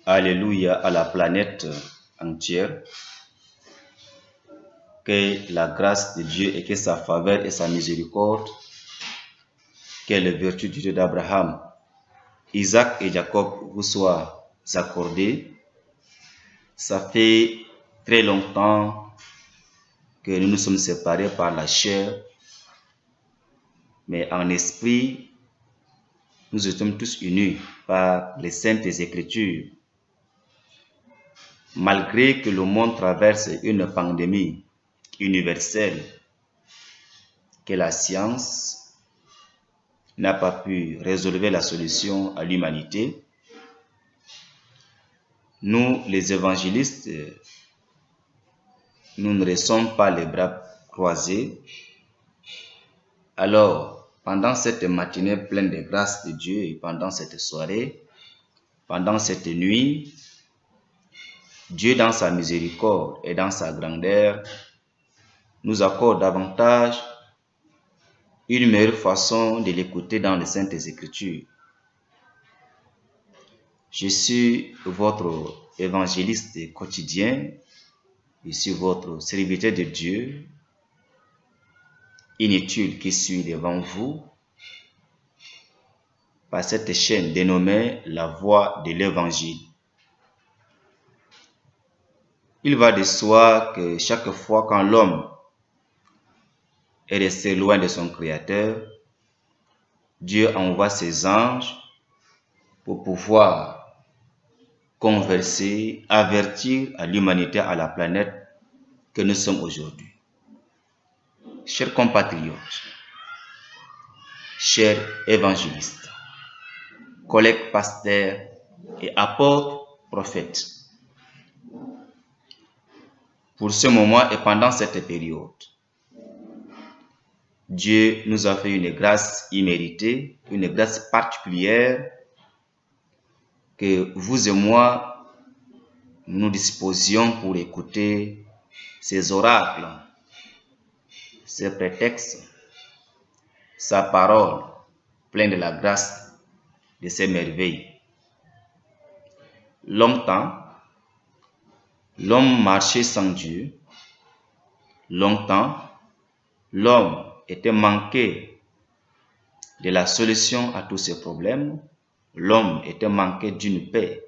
Alléluia à la planète entière. Que la grâce de Dieu et que sa faveur et sa miséricorde, que les vertus du Dieu d'Abraham, Isaac et Jacob vous soient accordées. Ça fait très longtemps que nous nous sommes séparés par la chair, mais en esprit, nous étions tous unis par les saintes écritures. Malgré que le monde traverse une pandémie universelle, que la science n'a pas pu résolver la solution à l'humanité, nous, les évangélistes, nous ne restons pas les bras croisés. Alors, pendant cette matinée pleine de grâce de Dieu et pendant cette soirée, pendant cette nuit, Dieu dans sa miséricorde et dans sa grandeur nous accorde davantage une meilleure façon de l'écouter dans les Saintes Écritures. Je suis votre évangéliste quotidien, je suis votre serviteur de Dieu, inutile qui suis devant vous, par cette chaîne dénommée la voie de l'évangile. Il va de soi que chaque fois quand l'homme est resté loin de son Créateur, Dieu envoie ses anges pour pouvoir converser, avertir à l'humanité, à la planète que nous sommes aujourd'hui. Chers compatriotes, chers évangélistes, collègues pasteurs et apôtres prophètes, pour ce moment et pendant cette période, Dieu nous a fait une grâce imméritée, une grâce particulière que vous et moi, nous disposions pour écouter ces oracles, ces prétextes, sa parole pleine de la grâce de ses merveilles. Longtemps, l'homme marchait sans Dieu. Longtemps, l'homme était manqué de la solution à tous ses problèmes. L'homme était manqué d'une paix.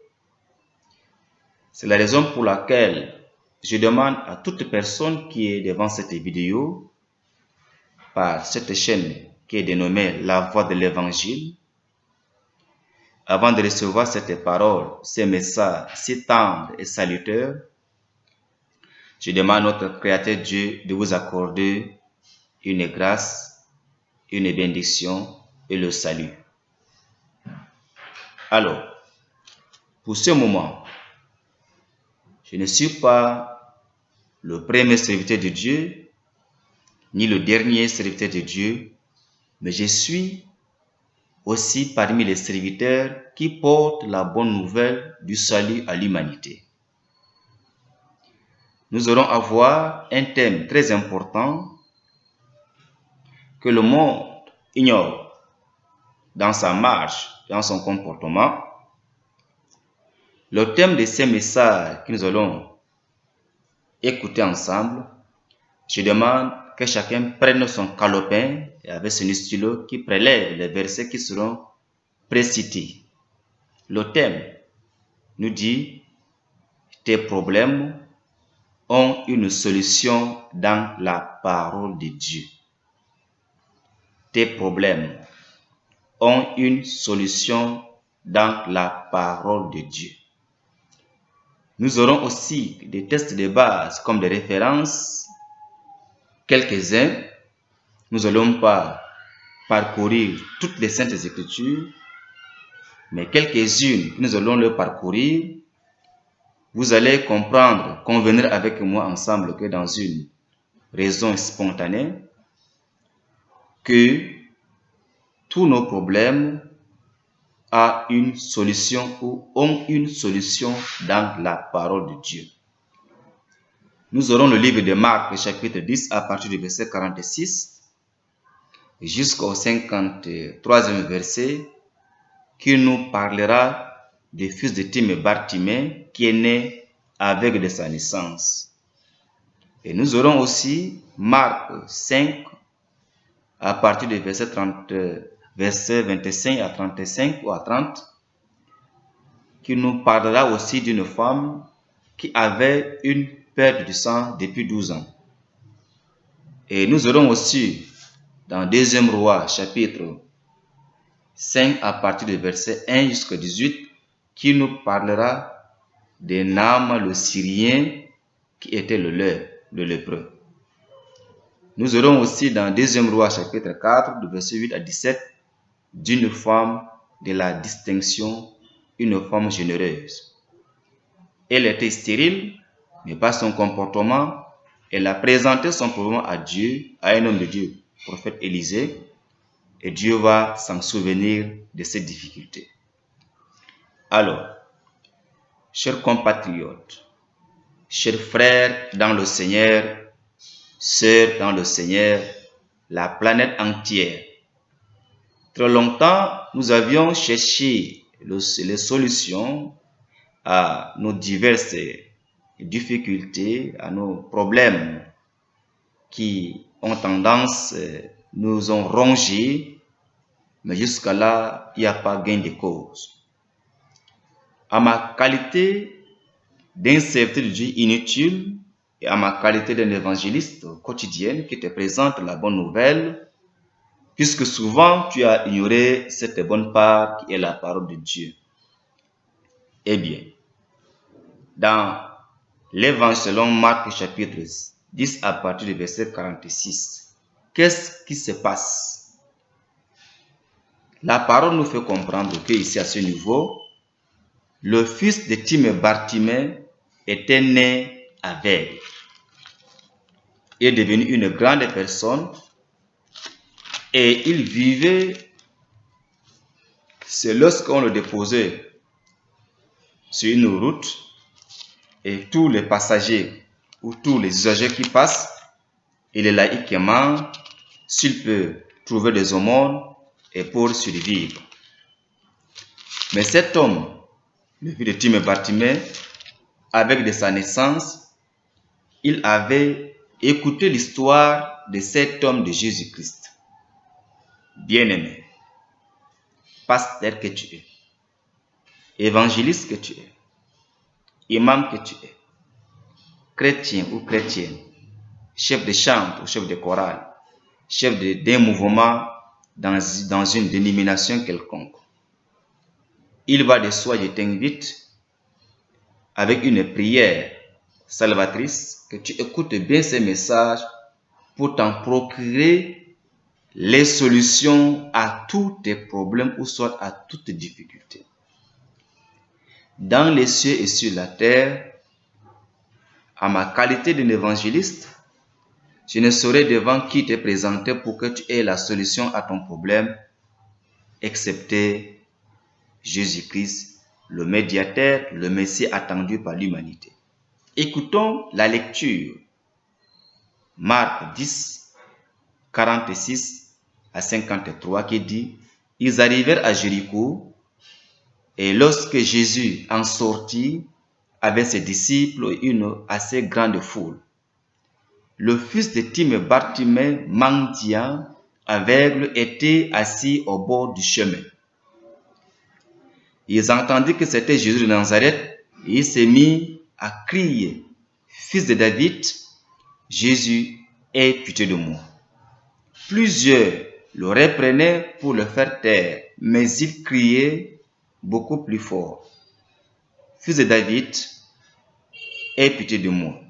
C'est la raison pour laquelle je demande à toute personne qui est devant cette vidéo, par cette chaîne qui est dénommée La Voix de l'Évangile, avant de recevoir cette parole, ces messages si tendres et salutaires, je demande à notre Créateur Dieu de vous accorder une grâce, une bénédiction et le salut. Alors, pour ce moment, je ne suis pas le premier serviteur de Dieu, ni le dernier serviteur de Dieu, mais je suis aussi parmi les serviteurs qui portent la bonne nouvelle du salut à l'humanité. Nous allons avoir un thème très important que le monde ignore dans sa marche, dans son comportement. Le thème de ces messages que nous allons écouter ensemble, je demande que chacun prenne son calepin et avec son stylo qui prélève les versets qui seront précités. Le thème nous dit « Tes problèmes ont une solution dans la parole de Dieu. » Tes problèmes ont une solution dans la parole de Dieu. Nous aurons aussi des tests de base comme des références, quelques-uns. Nous n'allons pas parcourir toutes les Saintes Écritures, mais quelques-unes que nous allons le parcourir. Vous allez comprendre, convenir avec moi ensemble que dans une raison spontanée, que tous nos problèmes ont une solution ou ont une solution dans la parole de Dieu. Nous aurons le livre de Marc, chapitre 10, à partir du verset 46 jusqu'au 53e verset, qui nous parlera du fils de Timée Bartimée qui est né aveugle de sa naissance. Et nous aurons aussi Marc 5 à partir du verset 25 à 35 ou à 30 qui nous parlera aussi d'une femme qui avait une perte de sang depuis 12 ans. Et nous aurons aussi dans 2 Rois chapitre 5 à partir du verset 1 jusqu'à 18 qui nous parlera de Naaman le Syrien qui était le lépreux. Nous aurons aussi dans 2 Rois chapitre 4 du verset 8 à 17 d'une femme de la distinction, une femme généreuse. Elle était stérile, mais par son comportement, elle a présenté son problème à Dieu, à un homme de Dieu, le prophète Élisée, et Dieu va s'en souvenir de ses difficultés. Alors, chers compatriotes, chers frères dans le Seigneur, sœurs dans le Seigneur, la planète entière, très longtemps, nous avions cherché les solutions à nos diverses difficultés, à nos problèmes qui ont tendance, nous ont rongés, mais jusqu'à là, il n'y a pas gain de cause. À ma qualité d'un serviteur de Dieu inutile et à ma qualité d'un évangéliste quotidien qui te présente la bonne nouvelle, puisque souvent tu as ignoré cette bonne part qui est la parole de Dieu. Eh bien, dans l'évangile selon Marc chapitre 10 à partir du verset 46, qu'est-ce qui se passe? La parole nous fait comprendre qu'ici à ce niveau, le fils de Timée Bartimée était né aveugle. Il est devenu une grande personne et il vivait, c'est lorsqu'on le déposait sur une route et tous les passagers ou tous les usagers qui passent, il est laïquement s'il peut trouver des aumônes et pour survivre. Mais cet homme, le fils de Timée Bartimée, avec de sa naissance, il avait écouté l'histoire de cet homme de Jésus-Christ. Bien-aimé, pasteur que tu es, évangéliste que tu es, imam que tu es, chrétien ou chrétienne, chef de chant ou chef de chorale, chef d'un mouvement dans une dénomination quelconque. Il va de soi, je t'invite, avec une prière salvatrice, que tu écoutes bien ces messages pour t'en procurer les solutions à tous tes problèmes ou soit à toutes tes difficultés. Dans les cieux et sur la terre, à ma qualité d'un évangéliste, je ne saurais devant qui te présenter pour que tu aies la solution à ton problème, excepté Jésus-Christ, le médiateur, le Messie attendu par l'humanité. Écoutons la lecture. Marc 10, 46 à 53 qui dit « Ils arrivèrent à Jéricho et lorsque Jésus en sortit avec ses disciples et une assez grande foule, le fils de Timée Bartimée, mendiant, aveugle, était assis au bord du chemin. Ils entendirent que c'était Jésus de Nazareth et il s'est mis à crier « Fils de David, Jésus, aie pitié de moi. » Plusieurs le reprenaient pour le faire taire, mais il criait beaucoup plus fort. « Fils de David, aie pitié de moi. »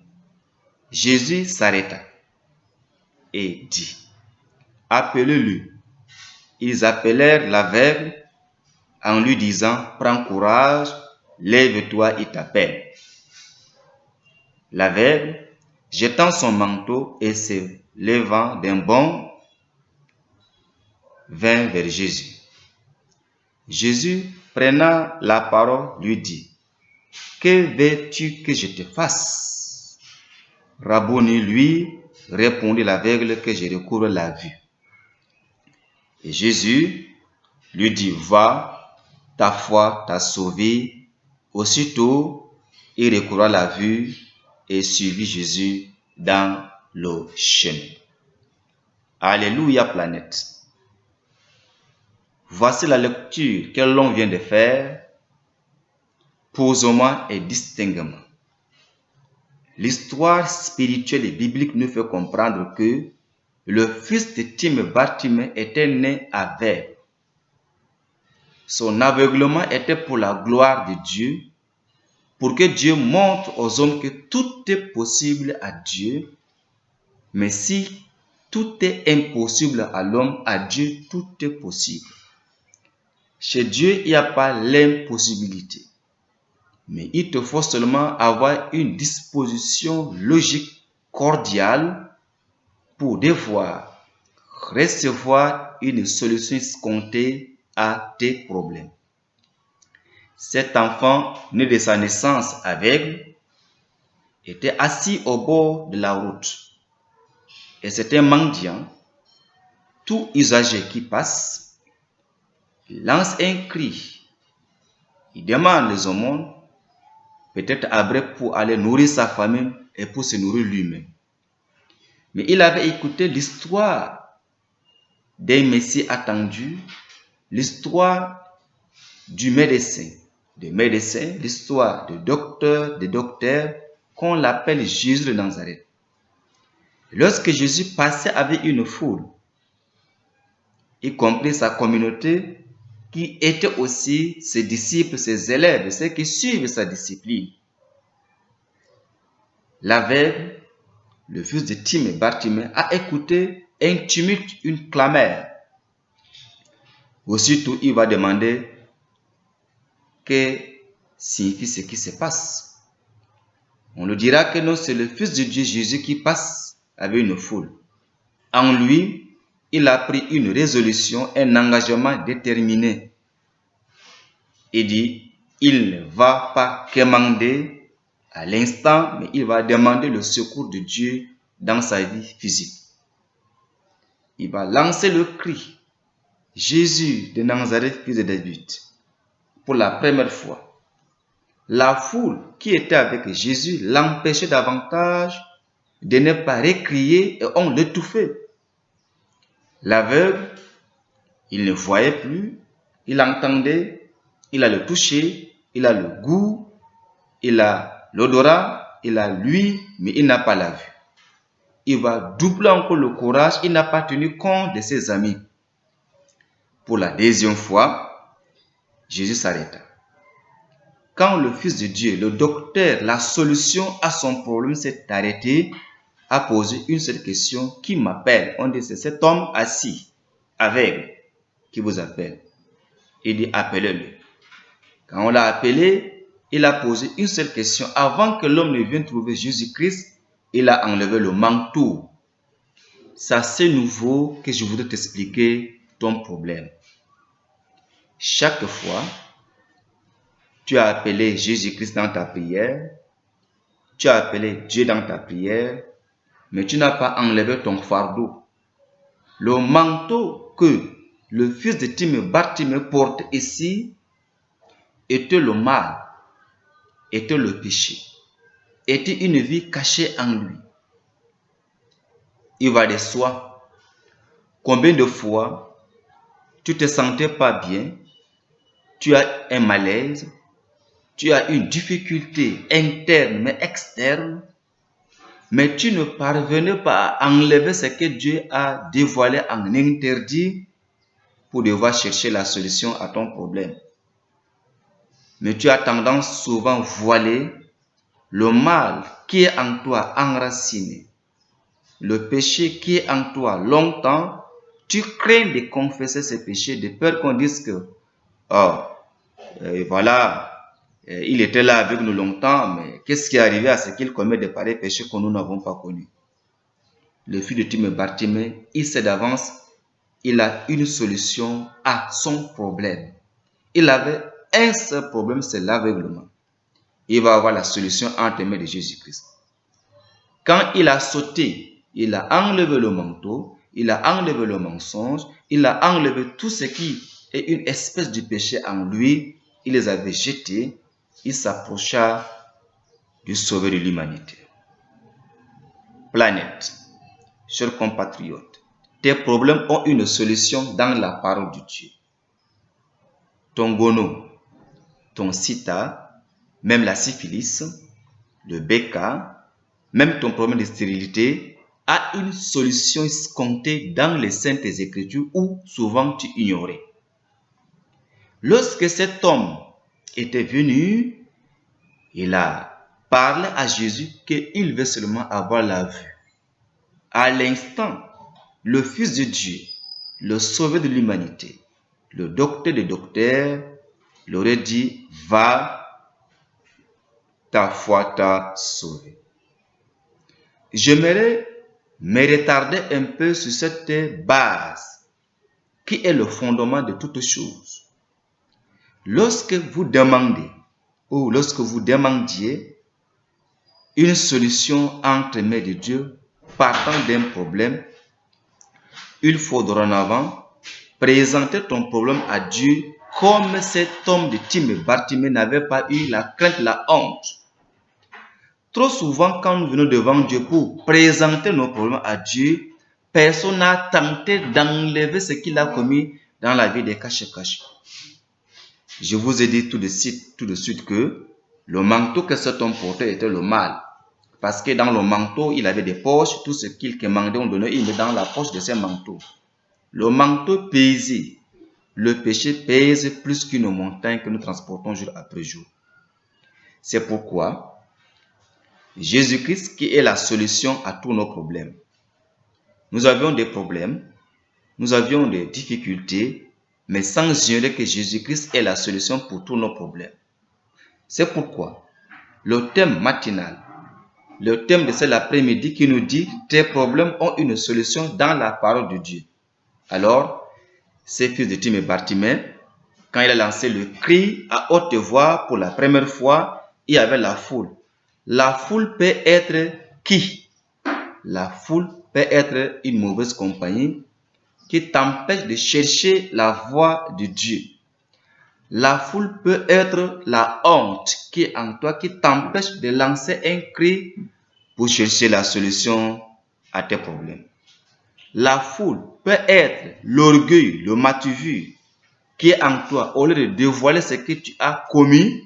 Jésus s'arrêta et dit « Appelez-le. » Ils appelèrent l'aveugle en lui disant « Prends courage, lève-toi, il t'appelle. » L'aveugle, jetant son manteau et se levant d'un bond, vint vers Jésus. Jésus, prenant la parole, lui dit « Que veux-tu que je te fasse ?» Rabboni, lui, répondit l'aveugle, que je recouvre la vue. Et Jésus lui dit « Va, ta foi t'a sauvé. Aussitôt, il recouvra la vue et suivit Jésus dans le chemin. Alléluia, planète. Voici la lecture que l'on vient de faire, posément et distinctement. L'histoire spirituelle et biblique nous fait comprendre que le fils de Timée, Bartimée, était né aveugle. Son aveuglement était pour la gloire de Dieu, pour que Dieu montre aux hommes que tout est possible à Dieu. Mais si tout est impossible à l'homme, à Dieu, tout est possible. Chez Dieu, il n'y a pas l'impossibilité. Mais il te faut seulement avoir une disposition logique cordiale pour devoir recevoir une solution escomptée à tes problèmes. Cet enfant, né de sa naissance aveugle, était assis au bord de la route. Et c'est un mendiant, tout usager qui passe, il lance un cri. Il demande les aumônes, peut-être après pour aller nourrir sa famille et pour se nourrir lui-même. Mais il avait écouté l'histoire d'un Messie attendu, l'histoire du médecin, l'histoire de docteur qu'on l'appelle Jésus de Nazareth. Lorsque Jésus passait avec une foule, y compris sa communauté, qui étaient aussi ses disciples, ses élèves, ceux qui suivent sa discipline, l'aveugle, le fils de Timée, Bartimée, a écouté un tumulte, une clameur. Aussitôt, il va demander que signifie ce qui se passe. On lui dira que non, c'est le Fils de Dieu Jésus qui passe avec une foule. En lui, il a pris une résolution, un engagement déterminé. Il dit, il ne va pas commander à l'instant, mais il va demander le secours de Dieu dans sa vie physique. Il va lancer le cri, Jésus de Nazareth, fils de David, pour la première fois. La foule qui était avec Jésus l'empêchait davantage de ne pas récrier et on l'étouffait. L'aveugle, il ne voyait plus, il entendait, il a le toucher, il a le goût, il a l'odorat, il a l'ouïe, mais il n'a pas la vue. Il va doubler encore le courage, il n'a pas tenu compte de ses amis. Pour la deuxième fois, Jésus s'arrêta. Quand le Fils de Dieu, le docteur, la solution à son problème s'est arrêté, a posé une seule question, qui m'appelle? On dit, c'est cet homme assis, aveugle, qui vous appelle. Il dit, appelez-le. Quand on l'a appelé, il a posé une seule question. Avant que l'homme ne vienne trouver Jésus-Christ, il a enlevé le manteau. C'est assez nouveau que je voudrais t'expliquer ton problème. Chaque fois, tu as appelé Jésus-Christ dans ta prière, tu as appelé Dieu dans ta prière, mais tu n'as pas enlevé ton fardeau. Le manteau que le fils de Timée, Bartimée, porte ici était le mal, était le péché, était une vie cachée en lui. Il va de soi. Combien de fois tu ne te sentais pas bien, tu as un malaise, tu as une difficulté interne mais externe, mais tu ne parvenais pas à enlever ce que Dieu a dévoilé en interdit pour devoir chercher la solution à ton problème. Mais tu as tendance souvent à voiler le mal qui est en toi enraciné, le péché qui est en toi longtemps. Tu crains de confesser ce péché de peur qu'on dise que il était là avec nous longtemps, mais qu'est-ce qui est arrivé à ce qu'il commet de pareils péchés que nous n'avons pas connus? Le fils de Timée, Bartimée, il sait d'avance, il a une solution à son problème. Il avait un seul problème, c'est l'aveuglement. Il va avoir la solution entre les mains de Jésus-Christ. Quand il a sauté, il a enlevé le manteau, il a enlevé le mensonge, il a enlevé tout ce qui et une espèce de péché en lui, il les avait jetés, il s'approcha du sauveur de l'humanité. Planète, chers compatriotes, tes problèmes ont une solution dans la parole de Dieu. Ton gono, ton sida, même la syphilis, le BK, même ton problème de stérilité a une solution escomptée dans les Saintes Écritures ou souvent tu ignorais. Lorsque cet homme était venu, il a parlé à Jésus qu'il veut seulement avoir la vue. À l'instant, le Fils de Dieu, le Sauveur de l'humanité, le docteur des docteurs, il aurait dit, va, ta foi t'a sauvé. J'aimerais me retarder un peu sur cette base qui est le fondement de toutes choses. Lorsque vous demandez ou lorsque vous demandiez une solution entre mains de Dieu partant d'un problème, il faut dorénavant présenter ton problème à Dieu comme cet homme de Timée Bartimée n'avait pas eu la crainte, la honte. Trop souvent, quand nous venons devant Dieu pour présenter nos problèmes à Dieu, personne n'a tenté d'enlever ce qu'il a commis dans la vie des cachés-cachés. Je vous ai dit tout de suite que le manteau que cet homme portait était le mal. Parce que dans le manteau, il avait des poches, tout ce qu'il commandait, on donnait, il met dans la poche de ses manteaux. Le manteau pesait. Le péché pèse plus qu'une montagne que nous transportons jour après jour. C'est pourquoi Jésus-Christ qui est la solution à tous nos problèmes. Nous avions des problèmes, nous avions des difficultés, mais sans ignorer que Jésus-Christ est la solution pour tous nos problèmes. C'est pourquoi le thème matinal, le thème de cet après-midi qui nous dit « Tes problèmes ont une solution dans la parole de Dieu ». Alors, ces fils de Timée Bartimée, quand il a lancé le cri à haute voix pour la première fois, il y avait la foule. La foule peut être qui? La foule peut être une mauvaise compagnie qui t'empêche de chercher la voix de Dieu. La foule peut être la honte qui est en toi, qui t'empêche de lancer un cri pour chercher la solution à tes problèmes. La foule peut être l'orgueil, le matu-vu qui est en toi, au lieu de dévoiler ce que tu as commis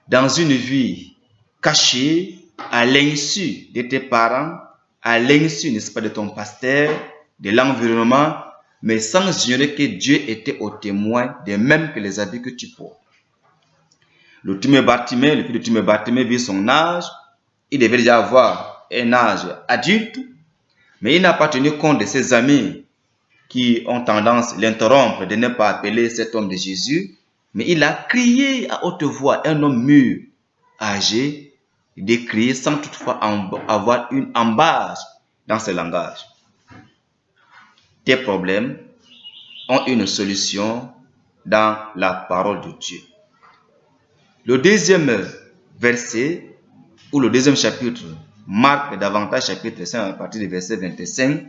dans une vie cachée, à l'insu de tes parents, à l'insu, n'est-ce pas, de ton pasteur, de l'environnement, mais sans ignorer que Dieu était au témoin des mêmes que les habits que tu portes. Le fils de Timée Bartimée vit son âge, il devait déjà avoir un âge adulte, mais il n'a pas tenu compte de ses amis qui ont tendance à l'interrompre, de ne pas appeler cet homme de Jésus, mais il a crié à haute voix, un homme mûr, âgé, de crier sans toutefois avoir une embâche dans ce langage. Tes problèmes ont une solution dans la parole de Dieu. Le deuxième verset, ou le deuxième chapitre, marque davantage chapitre 5 à partir du verset 25.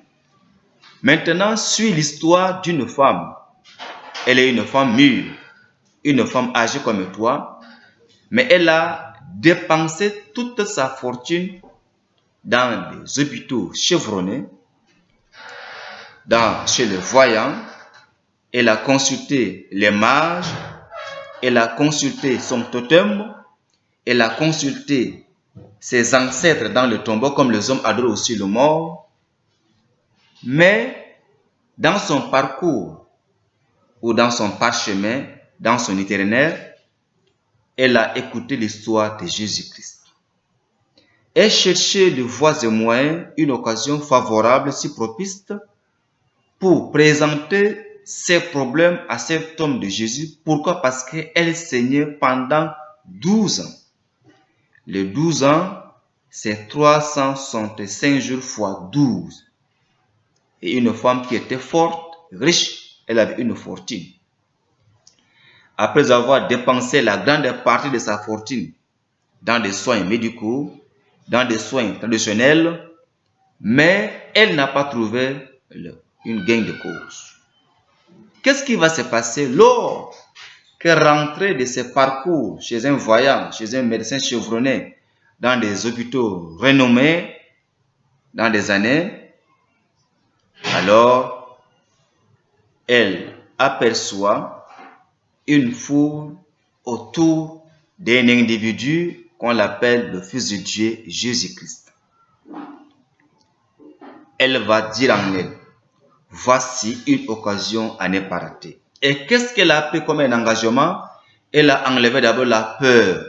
Maintenant, suit l'histoire d'une femme. Elle est une femme mûre, une femme âgée comme toi, mais elle a dépensé toute sa fortune dans des hôpitaux chevronnés, chez les voyants. Elle a consulté les mages, elle a consulté son totem, elle a consulté ses ancêtres dans le tombeau, comme les hommes adorent aussi le mort. Mais dans son parcours ou dans son parchemin, dans son itinéraire, elle a écouté l'histoire de Jésus-Christ. Elle cherchait de voies et moyens une occasion favorable, si propice, pour présenter ses problèmes à cet homme de Jésus. Pourquoi? Parce qu'elle saignait pendant 12 ans. Les 12 ans, c'est 365 jours fois 12. Et une femme qui était forte, riche, elle avait une fortune. Après avoir dépensé la grande partie de sa fortune dans des soins médicaux, dans des soins traditionnels, mais elle n'a pas trouvé une gain de cause. Qu'est-ce qui va se passer lors que rentrer de ce parcours chez un voyant, chez un médecin chevronné, dans des hôpitaux renommés, dans des années, alors elle aperçoit une foule autour d'un individu qu'on l'appelle le Fils de Dieu, Jésus-Christ. Elle va dire en elle, voici une occasion à ne pas rater. Et qu'est-ce qu'elle a pris comme un engagement? Elle a enlevé d'abord la peur,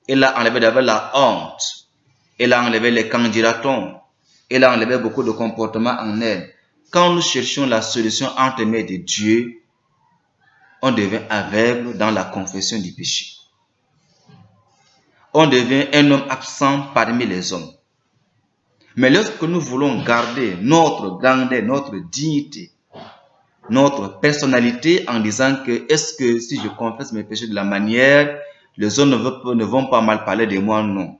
elle a enlevé d'abord la honte, elle a enlevé les candidatons, elle a enlevé beaucoup de comportements en elle. Quand nous cherchons la solution entre les mains de Dieu, on devient aveugle dans la confession du péché. On devient un homme absent parmi les hommes. Mais lorsque nous voulons garder notre grandeur, notre dignité, notre personnalité en disant que est-ce que si je confesse mes péchés de la manière, les hommes ne vont pas mal parler de moi? Non.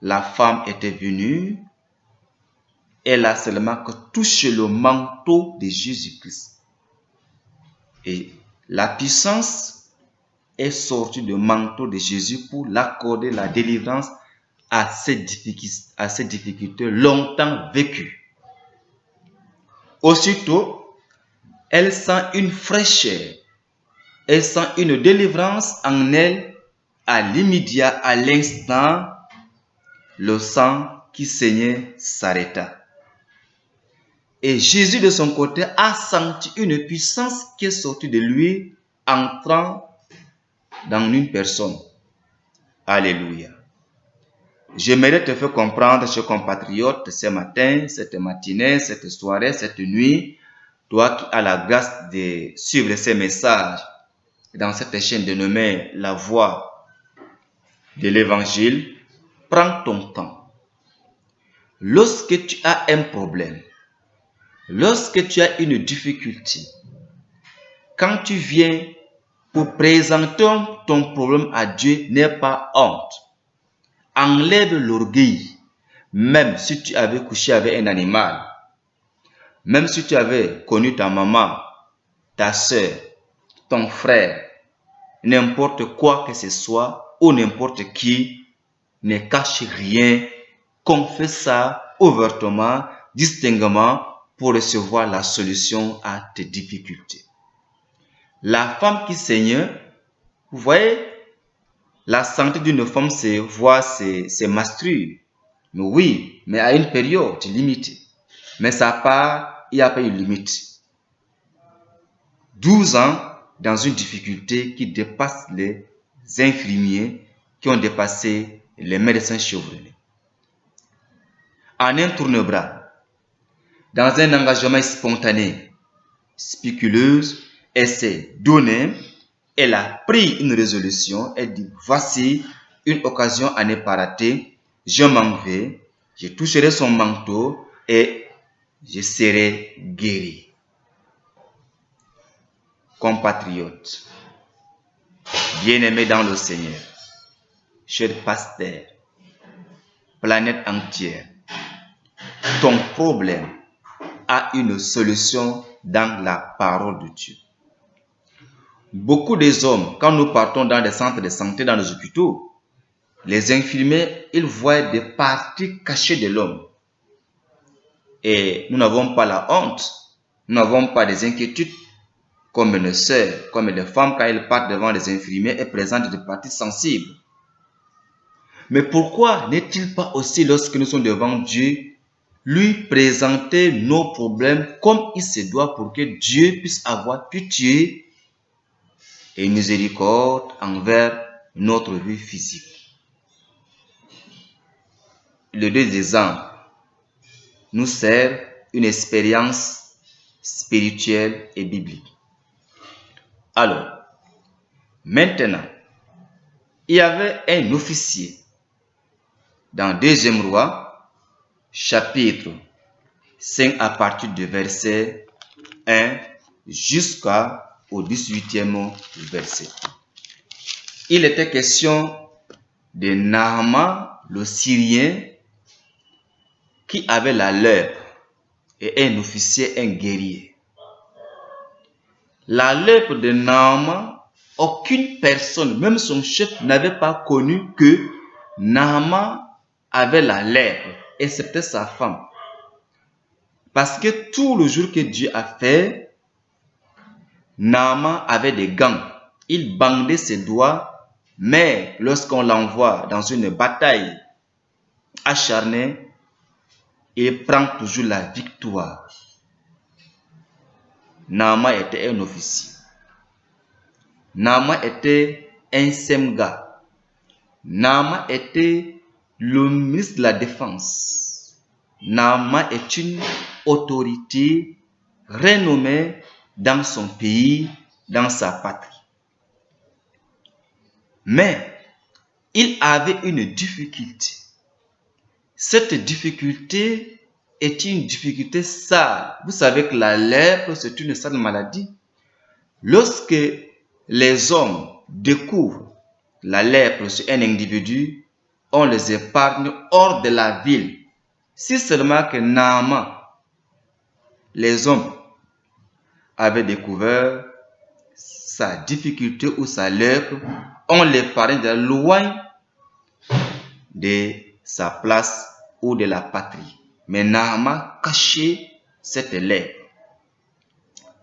La femme était venue, elle a seulement touché le manteau de Jésus-Christ. Et la puissance est sortie du manteau de Jésus pour l'accorder la délivrance à ces difficultés longtemps vécues. Aussitôt, elle sent une fraîcheur, elle sent une délivrance en elle. À l'immédiat, à l'instant, le sang qui saignait s'arrêta. Et Jésus, de son côté, a senti une puissance qui est sortie de lui, entrant dans une personne. Alléluia. J'aimerais te faire comprendre, chers compatriotes, ce matin, cette matinée, cette soirée, cette nuit, toi qui as la grâce de suivre ces messages dans cette chaîne dénommée La Voix de l'Évangile, prends ton temps. Lorsque tu as un problème, lorsque tu as une difficulté, quand tu viens pour présenter ton problème à Dieu, n'aie pas honte. Enlève l'orgueil. Même si tu avais couché avec un animal, même si tu avais connu ta maman, ta soeur, ton frère, n'importe quoi que ce soit ou n'importe qui, ne cache rien, confesse ça ouvertement, distinctement pour recevoir la solution à tes difficultés. La femme qui saigne, vous voyez, la santé d'une femme, c'est voir ses menstrues. Oui, mais à une période limitée. Mais ça part, il n'y a pas une limite. 12 ans dans une difficulté qui dépasse les infirmiers, qui ont dépassé les médecins chevronnés. En un tourne-bras, dans un engagement spontané, spéculeuse, elle s'est donnée, elle a pris une résolution, elle dit, voici une occasion à ne pas rater, je m'en vais, je toucherai son manteau et je serai guéri. Compatriotes, bien-aimés dans le Seigneur, chers pasteurs, planète entière, ton problème a une solution dans la parole de Dieu. Beaucoup des hommes, quand nous partons dans des centres de santé, dans les hôpitaux, les infirmiers, ils voient des parties cachées de l'homme. Et nous n'avons pas la honte, nous n'avons pas des inquiétudes comme nos sœurs, comme les femmes, quand elles partent devant les infirmiers et présentent des parties sensibles. Mais pourquoi n'est-il pas aussi, lorsque nous sommes devant Dieu, lui présenter nos problèmes comme il se doit pour que Dieu puisse avoir pitié et miséricorde envers notre vie physique? Les deux exemples nous servent une expérience spirituelle et biblique. Alors, maintenant, il y avait un officier dans 2e Roi, chapitre 5 à partir du verset 1 jusqu'au 18e verset. Il était question de Naaman, le Syrien, qui avait la lèpre, et un officier, un guerrier. La lèpre de Naaman, aucune personne, même son chef, n'avait pas connu que Naaman avait la lèpre, et c'était sa femme. Parce que tout le jour que Dieu a fait, Naaman avait des gants. Il bandait ses doigts, mais lorsqu'on l'envoie dans une bataille acharnée, il prend toujours la victoire. Naaman était un officier. Naaman était un semga. Naaman était le ministre de la Défense. Naaman est une autorité renommée dans son pays, dans sa patrie. Mais il avait une difficulté. Cette difficulté est une difficulté sale. Vous savez que la lèpre, c'est une sale maladie. Lorsque les hommes découvrent la lèpre sur un individu, on les épargne hors de la ville. Si seulement que Naaman, les hommes avaient découvert sa difficulté ou sa lèpre, on l'épargne de loin de sa place ou de la patrie. Mais Naaman cachait cette lèpre.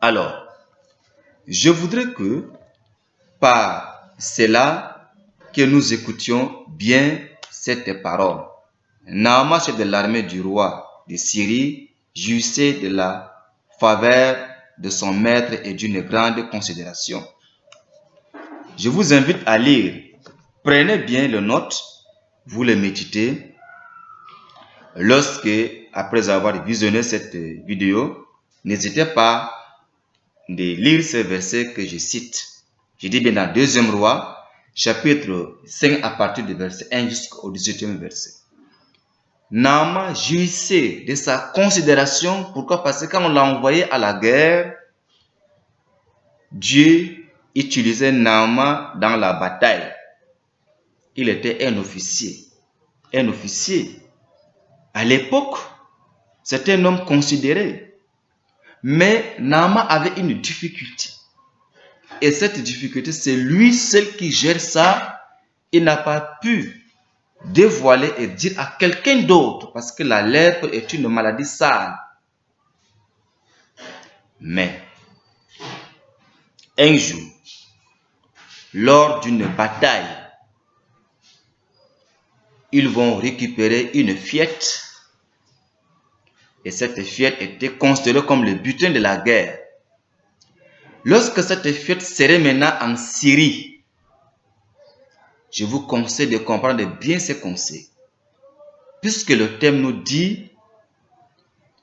Alors, je voudrais que par cela que nous écoutions bien cette parole. Naaman, chef de l'armée du roi de Syrie, jouissait de la faveur de son maître et d'une grande considération. Je vous invite à lire. Prenez bien les notes, vous les méditez. Lorsque, après avoir visionné cette vidéo, n'hésitez pas de lire ces versets que je cite. Je dis bien dans 2e Roi, chapitre 5 à partir du verset 1 jusqu'au 18e verset. Naaman jouissait de sa considération. Pourquoi? Parce que quand on l'a envoyé à la guerre, Dieu utilisait Naaman dans la bataille. Il était un officier. Un officier. À l'époque, c'était un homme considéré. Mais Naaman avait une difficulté. Et cette difficulté, c'est lui seul qui gère ça. Il n'a pas pu dévoiler et dire à quelqu'un d'autre, parce que la lèpre est une maladie sale. Mais un jour, lors d'une bataille, ils vont récupérer une fillette, et cette fillette était considérée comme le butin de la guerre. Lorsque cette fillette serait maintenant en Syrie, je vous conseille de comprendre bien ces conseils. Puisque le thème nous dit,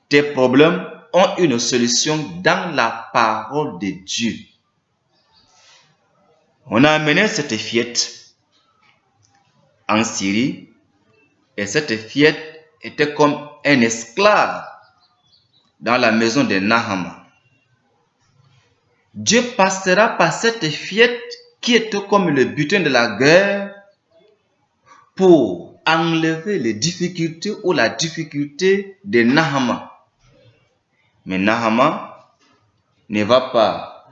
tes problèmes ont une solution dans la parole de Dieu. On a amené cette fillette en Syrie, et cette fillette était comme un esclave dans la maison de Naaman. Dieu passera par cette fillette qui était comme le butin de la guerre pour enlever les difficultés ou la difficulté de Naaman. Mais Naaman ne va pas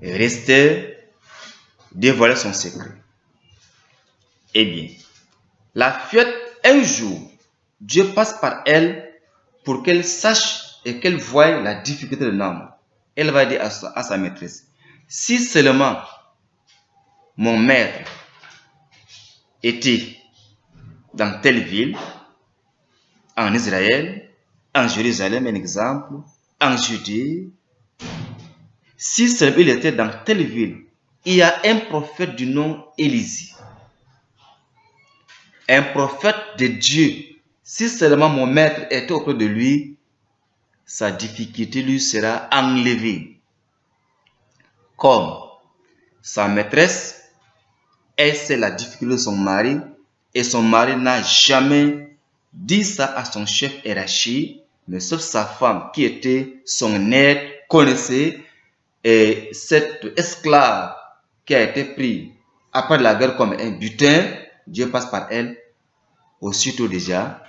rester dévoiler son secret. Eh bien, la fillette, un jour, Dieu passe par elle pour qu'elle sache et qu'elle voie la difficulté de Naaman. Elle va dire à sa maîtresse, si seulement mon maître était dans telle ville, en Israël, en Jérusalem, un exemple, en Judée, si seulement il était dans telle ville, il y a un prophète du nom Élisée, un prophète de Dieu. Si seulement mon maître était auprès de lui, sa difficulté lui sera enlevée. Comme sa maîtresse, elle sait la difficulté de son mari, et son mari n'a jamais dit ça à son chef hiérarchique, mais sauf sa femme qui était son aide, connaissait, et cette esclave qui a été prise après la guerre comme un butin, Dieu passe par elle. Aussitôt déjà,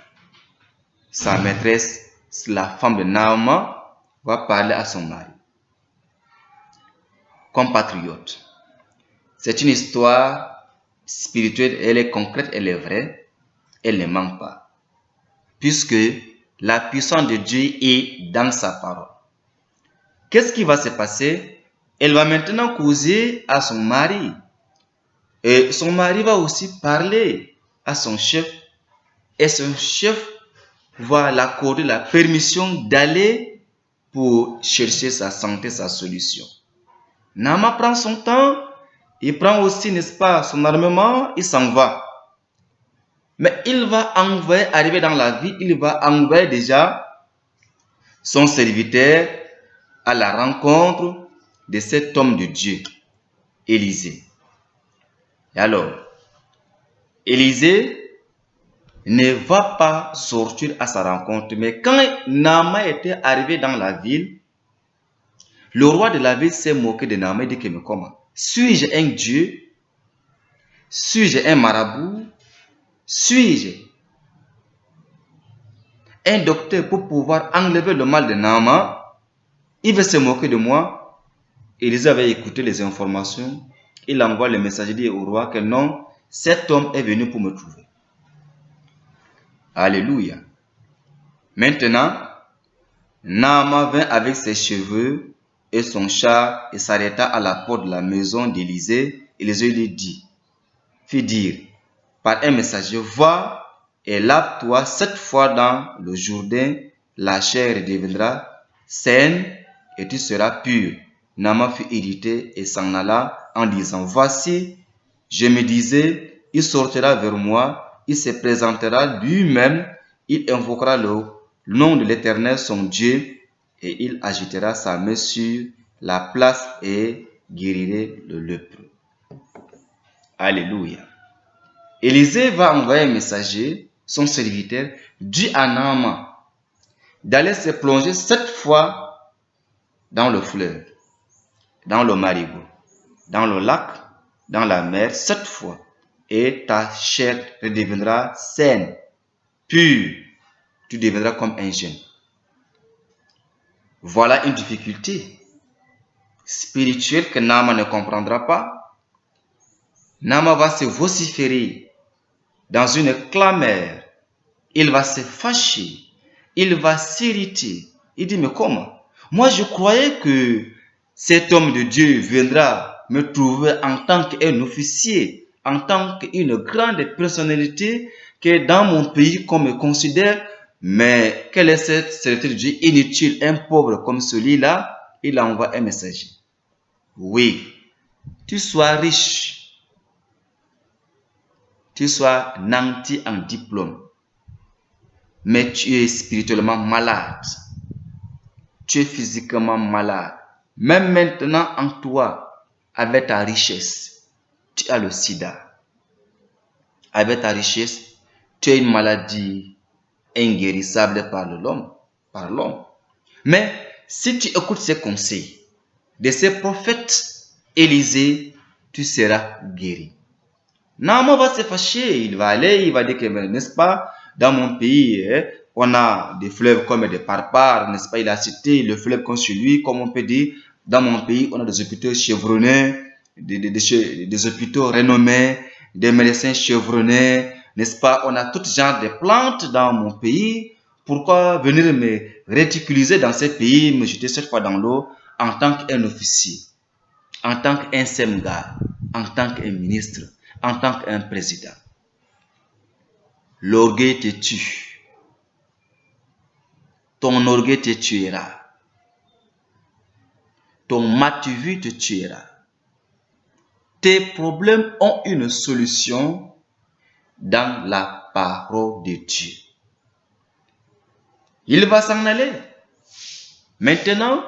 sa maîtresse, la femme de Naaman, va parler à son mari. compatriotes. C'est une histoire spirituelle, elle est concrète, elle est vraie, elle ne manque pas. Puisque la puissance de Dieu est dans sa parole. Qu'est-ce qui va se passer? Elle va maintenant causer à son mari. Et son mari va aussi parler à son chef. Et son chef va l'accorder la permission d'aller pour chercher sa santé, sa solution. Naaman prend son temps, il prend aussi, n'est-ce pas, son armement, il s'en va. Mais il va envoyer, arriver dans la ville, il va envoyer déjà son serviteur à la rencontre de cet homme de Dieu, Élisée. Et alors, Élisée ne va pas sortir à sa rencontre, mais quand Naaman était arrivé dans la ville, le roi de la ville s'est moqué de Naaman et dit que mais comment? Suis-je un Dieu? Suis-je un marabout? Suis-je un docteur pour pouvoir enlever le mal de Naaman? Il veut se moquer de moi. Élisée avait écouté les informations. Il envoie le messager dire au roi que non, cet homme est venu pour me trouver. Alléluia. Maintenant, Naaman vint avec ses cheveux et son char et s'arrêta à la porte de la maison d'Élisée. Élisée lui dit, fit dire par un messager, va et lave-toi 7 fois dans le Jourdain, la chair deviendra saine et tu seras pur. Naaman fut irrité et s'en alla en disant, voici, je me disais, il sortira vers moi, il se présentera lui-même, il invoquera le nom de l'Éternel son Dieu et il agitera sa main sur la place et guérirait le lépreux. Alléluia. Élisée va envoyer un messager, son serviteur, dit à Naaman d'aller se plonger 7 fois dans le fleuve, dans le marigot, dans le lac, dans la mer, 7 fois. Et ta chair redeviendra saine, pure. Tu deviendras comme un jeune. Voilà une difficulté spirituelle que Naaman ne comprendra pas. Naaman va se vociférer dans une clameur. Il va se fâcher. Il va s'irriter. Il dit, mais comment? Moi, je croyais que cet homme de Dieu viendra me trouver en tant qu'un officier, en tant qu'une grande personnalité que dans mon pays qu'on me considère. Mais quel est cette serviteur de Dieu inutile, un pauvre comme celui-là? Il envoie un messager. Oui, tu sois riche, tu sois nanti en diplôme, mais tu es spirituellement malade. Tu es physiquement malade. Même maintenant en toi, avec ta richesse, tu as le sida. Avec ta richesse, tu as une maladie inguérissable par l'homme. Mais si tu écoutes ces conseils de ces prophètes Élisée, tu seras guéri. Naaman va se fâcher, il va aller, il va dire que, n'est-ce pas, dans mon pays, on a des fleuves comme des Parpar, n'est-ce pas, il a cité le fleuve comme celui, comme on peut dire, dans mon pays, on a des hôpitaux chevronnés, des hôpitaux renommés, des médecins chevronnés, n'est-ce pas, on a tout genre de plantes dans mon pays. Pourquoi venir me ridiculiser dans ces pays, me jeter cette fois dans l'eau en tant qu'un officier, en tant qu'un semga, en tant qu'un ministre, en tant qu'un président? L'orgueil te tue. Ton orgueil te tuera. Ton matu-vu te tuera. Tes problèmes ont une solution dans la parole de Dieu. Il va s'en aller. Maintenant,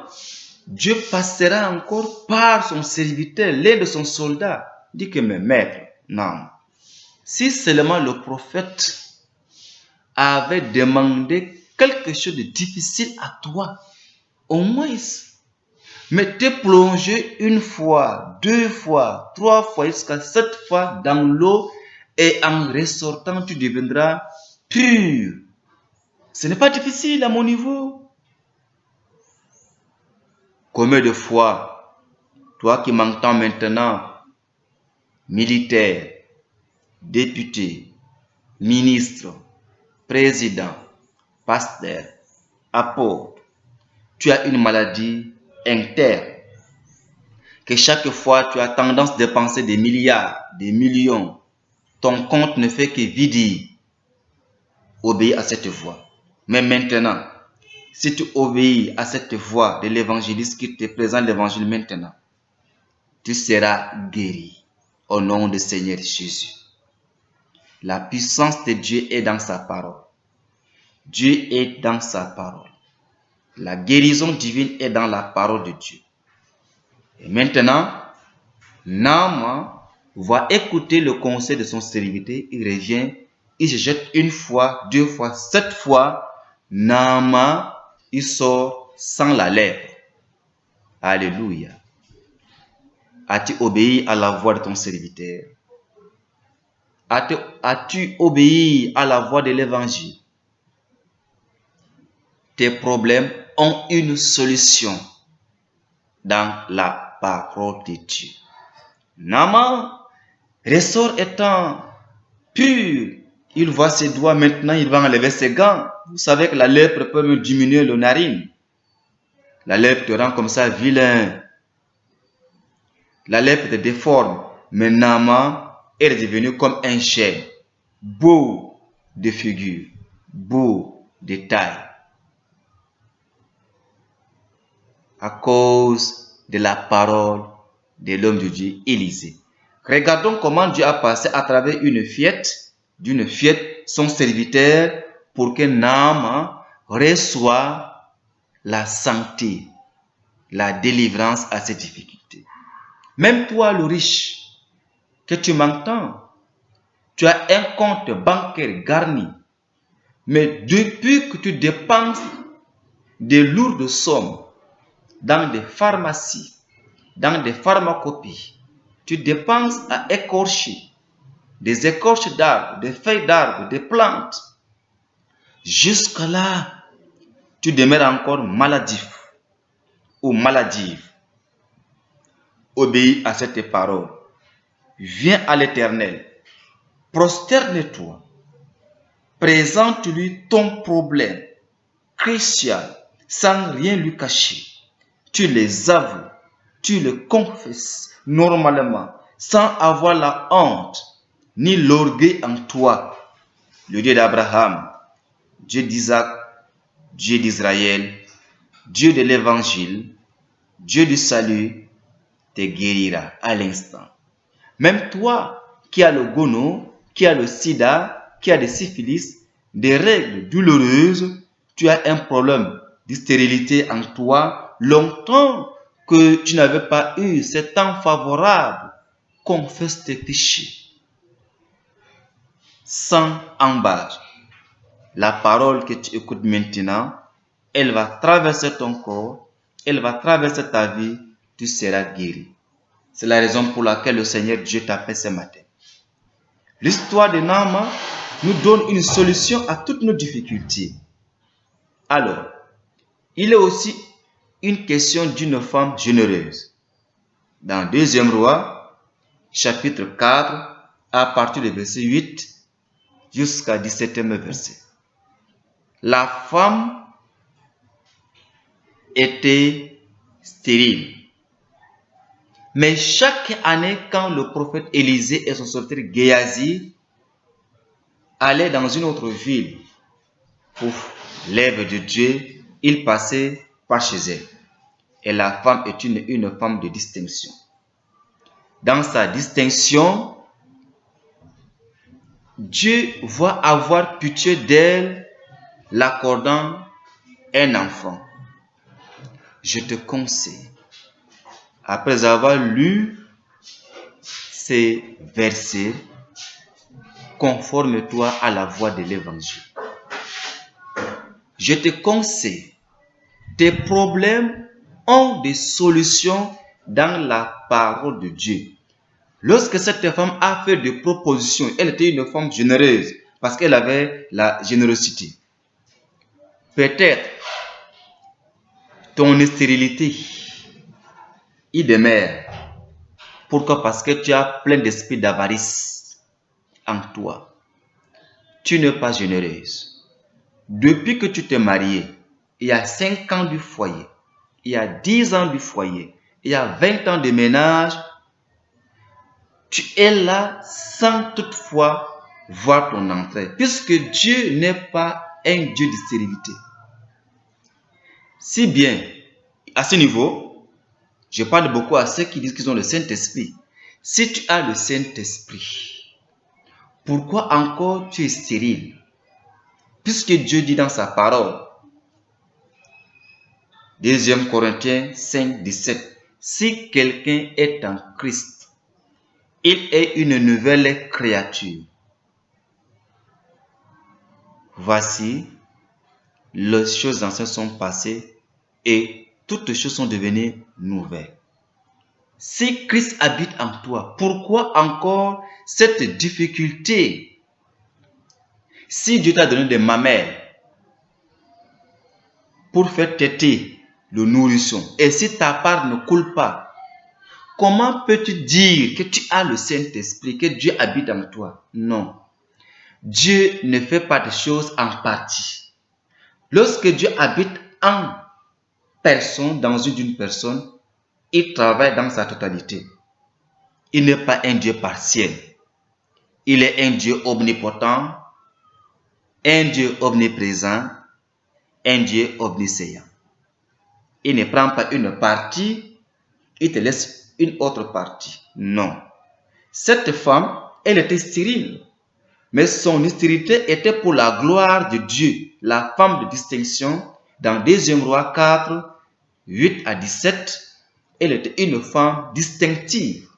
Dieu passera encore par son serviteur, l'un de son soldat. Dit que mes maîtres, non. Si seulement le prophète avait demandé quelque chose de difficile à toi, au moins, mais te plonger 1 fois, 2 fois, 3 fois, jusqu'à 7 fois dans l'eau et en ressortant, tu deviendras pur. Ce n'est pas difficile à mon niveau. Combien de fois Toi qui m'entends maintenant, militaire, député, ministre, président, pasteur, apôtre, tu as une maladie interne, que chaque fois tu as tendance à dépenser des milliards, des millions, ton compte ne fait que vider. Obéis à cette voix. Mais maintenant, si tu obéis à cette voix de l'évangéliste qui te présente l'évangile maintenant, tu seras guéri au nom du Seigneur Jésus. La puissance de Dieu est dans sa parole. Dieu est dans sa parole. La guérison divine est dans la parole de Dieu. Et maintenant, Naaman va écouter le conseil de son serviteur. Il revient, il se jette une fois, deux fois, 7 fois. Naaman, il sort sans la lèpre. Alléluia. As-tu obéi à la voix de ton serviteur? As-tu obéi à la voix de l'évangile? Tes problèmes ont une solution dans la parole de Dieu. Naaman ressort étant pur. Il voit ses doigts maintenant, il va enlever ses gants. Vous savez que la lèpre peut me diminuer le narine. La lèpre te rend comme ça vilain. La lèpre te déforme. Mais Naaman est devenu comme un chêne, beau de figure, beau de taille, à cause de la parole de l'homme de Dieu, Élisée. Regardons comment Dieu a passé à travers d'une fiette, son serviteur, pour que Naaman reçoive la santé, la délivrance à ses difficultés. Même toi, le riche, que tu m'entends, tu as un compte bancaire garni, mais depuis que tu dépenses de lourdes sommes dans des pharmacies, dans des pharmacopies, tu dépenses à écorcher des écorches d'arbres, des feuilles d'arbres, des plantes. Jusqu'à là, tu demeures encore maladif ou maladive. Obéis à cette parole. Viens à l'Éternel. Prosterne-toi. Présente-lui ton problème crucial sans rien lui cacher. Tu les avoues, tu le confesses normalement, sans avoir la honte ni l'orgueil en toi. Le Dieu d'Abraham, Dieu d'Isaac, Dieu d'Israël, Dieu de l'Évangile, Dieu du salut, te guérira à l'instant. Même toi qui as le gono, qui as le sida, qui as des syphilis, des règles douloureuses, tu as un problème de stérilité en toi, longtemps que tu n'avais pas eu ce temps favorable, confesse tes péchés. Sans embâche. La parole que tu écoutes maintenant, elle va traverser ton corps, elle va traverser ta vie, tu seras guéri. C'est la raison pour laquelle le Seigneur Dieu t'appelle ce matin. L'histoire de Naaman nous donne une solution à toutes nos difficultés. Alors, il est aussi une question d'une femme généreuse. Dans 2e Roi, chapitre 4, à partir du verset 8 jusqu'à 17e verset. La femme était stérile. Mais chaque année, quand le prophète Élisée et son serviteur Géasi allaient dans une autre ville pour l'œuvre de Dieu, ils passaient par chez elle. Et la femme est une femme de distinction. Dans sa distinction, Dieu va avoir pitié d'elle, l'accordant un enfant. Je te conseille, après avoir lu ces versets, conforme-toi à la voix de l'évangile. Je te conseille, tes problèmes ont des solutions dans la parole de Dieu. Lorsque cette femme a fait des propositions, elle était une femme généreuse parce qu'elle avait la générosité. Peut-être ton stérilité, il demeure. Pourquoi? Parce que tu as plein d'esprit d'avarice en toi. Tu n'es pas généreuse. Depuis que tu t'es mariée, il y a 5 ans du foyer, il y a 10 ans du foyer, il y a 20 ans de ménage, tu es là sans toutefois voir ton entrée, puisque Dieu n'est pas un Dieu de stérilité. Si bien, à ce niveau, je parle beaucoup à ceux qui disent qu'ils ont le Saint-Esprit. Si tu as le Saint-Esprit, pourquoi encore tu es stérile? Puisque Dieu dit dans sa parole, 2 Corinthiens 5, 17, si quelqu'un est en Christ, il est une nouvelle créature. Voici, les choses anciennes sont passées et toutes les choses sont devenues nouvelles. Si Christ habite en toi, pourquoi encore cette difficulté? Si Dieu t'a donné des mamelles pour faire téter le nourrisson, et si ta part ne coule pas, comment peux-tu dire que tu as le Saint-Esprit, que Dieu habite en toi? Non. Dieu ne fait pas de choses en partie. Lorsque Dieu habite en personne, dans une personne, il travaille dans sa totalité. Il n'est pas un Dieu partiel. Il est un Dieu omnipotent, un Dieu omniprésent, un Dieu omniscient. Il ne prend pas une partie, il te laisse une autre partie. Non. Cette femme, elle était stérile. Mais son stérilité était pour la gloire de Dieu. La femme de distinction, dans 2 Rois 4, 8 à 17, elle était une femme distinctive.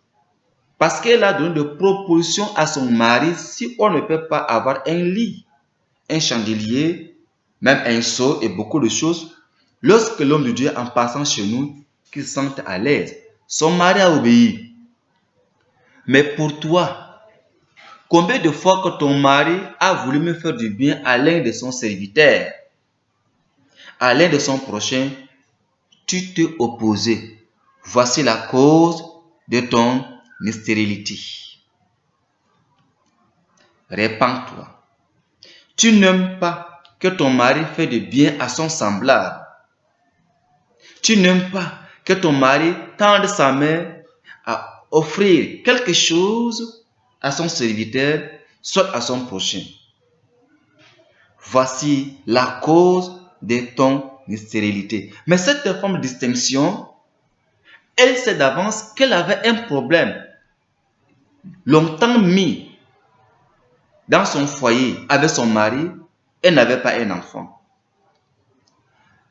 Parce qu'elle a donné des propositions à son mari si on ne peut pas avoir un lit, un chandelier, même un seau et beaucoup de choses. Lorsque l'homme de Dieu, en passant chez nous, qu'il se sente à l'aise, son mari a obéi. Mais pour toi, combien de fois que ton mari a voulu me faire du bien à l'un de son serviteur, à l'un de son prochain, tu t'es opposé. Voici la cause de ton stérilité. Répands-toi. Tu n'aimes pas que ton mari fait du bien à son semblable. Tu n'aimes pas que ton mari tende sa main à offrir quelque chose à son serviteur, soit à son prochain. Voici la cause de ton stérilité. Mais cette femme de distinction, elle sait d'avance qu'elle avait un problème longtemps mis dans son foyer avec son mari. Elle n'avait pas un enfant.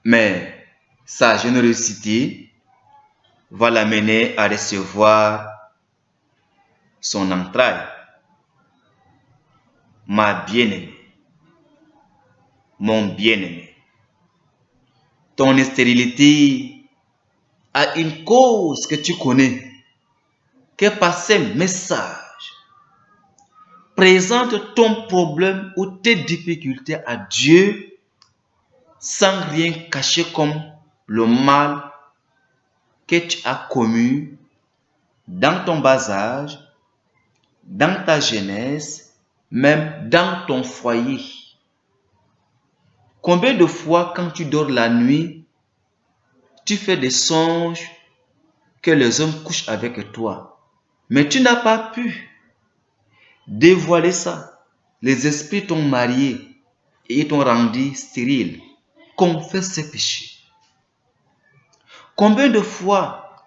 Mais sa générosité va l'amener à recevoir son entraille. Ma bien-aimée, mon bien-aimé, ton stérilité a une cause que tu connais, que par ces messages, présente ton problème ou tes difficultés à Dieu sans rien cacher comme le mal que tu as commis dans ton bas âge, dans ta jeunesse, même dans ton foyer. Combien de fois quand tu dors la nuit, tu fais des songes que les hommes couchent avec toi, mais tu n'as pas pu dévoiler ça. Les esprits t'ont marié et ils t'ont rendu stérile. Confesse ces péchés. Combien de fois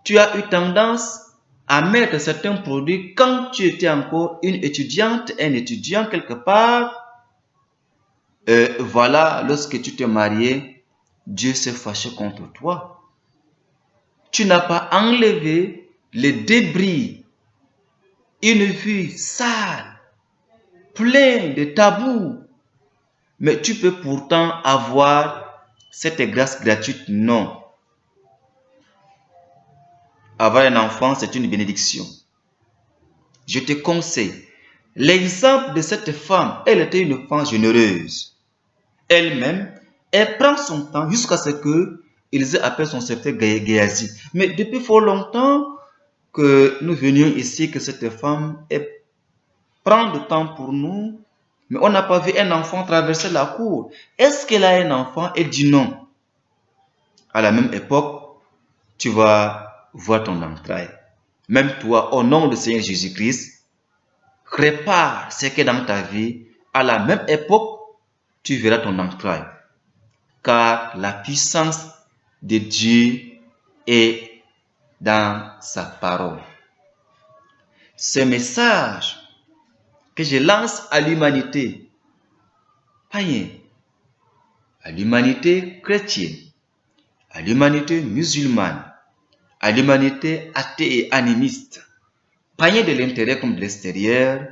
tu as eu tendance à mettre certains produits quand tu étais encore une étudiante, un étudiant quelque part. Voilà, lorsque tu t'es marié, Dieu s'est fâché contre toi. Tu n'as pas enlevé les débris, une vie sale, pleine de tabous. Mais tu peux pourtant avoir cette grâce gratuite. Non. Avoir un enfant, c'est une bénédiction. Je te conseille. L'exemple de cette femme, elle était une femme généreuse. Elle-même, elle prend son temps jusqu'à ce que Élisée appelle son serviteur Géasi. Mais depuis fort longtemps que nous venions ici, que cette femme prend du temps pour nous, mais on n'a pas vu un enfant traverser la cour. Est-ce qu'elle a un enfant? Elle dit non. À la même époque, tu vas voir ton entraille. Même toi, au nom du Seigneur Jésus-Christ, prépare ce qui est dans ta vie. À la même époque, tu verras ton entraille. Car la puissance de Dieu est dans sa parole. Ce message que je lance à l'humanité païenne, à l'humanité chrétienne, à l'humanité musulmane, à l'humanité athée et animiste, païenne de l'intérieur comme de l'extérieur,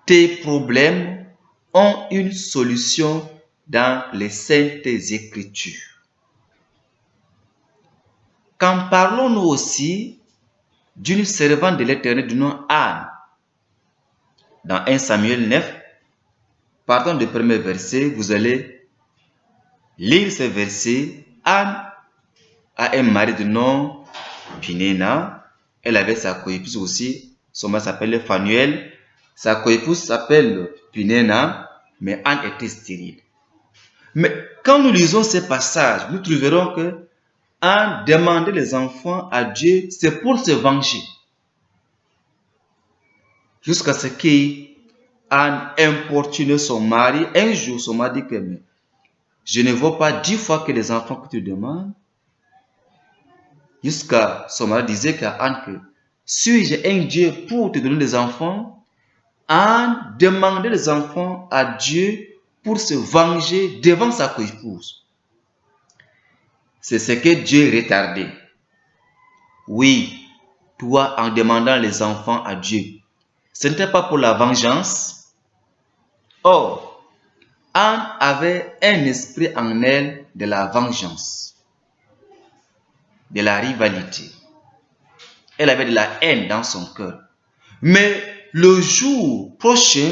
tes problèmes ont une solution dans les saintes écritures. Quand parlons-nous aussi d'une servante de l'Éternel du nom Anne, dans 1 Samuel 9, partant du premier verset, vous allez lire ce verset. Anne a un mari de nom Pinéna. Elle avait sa coépouse aussi. Son mari s'appelle Phanuel. Sa coépouse s'appelle Pinéna, mais Anne était stérile. Mais quand nous lisons ces passages, nous trouverons que Anne demandait les enfants à Dieu, c'est pour se venger. Jusqu'à ce qu'Anne importune son mari. Un jour, son mari dit que je ne vois pas 10 fois que les enfants que tu demandes. Jusqu'à son mari disait qu'à Anne que suis-je un Dieu pour te donner des enfants? Anne demandait les enfants à Dieu pour se venger devant sa coépouse. C'est ce que Dieu retardait. Oui, toi en demandant les enfants à Dieu, ce n'était pas pour la vengeance. Or, Anne avait un esprit en elle de la vengeance, de la rivalité. Elle avait de la haine dans son cœur. Mais le jour prochain,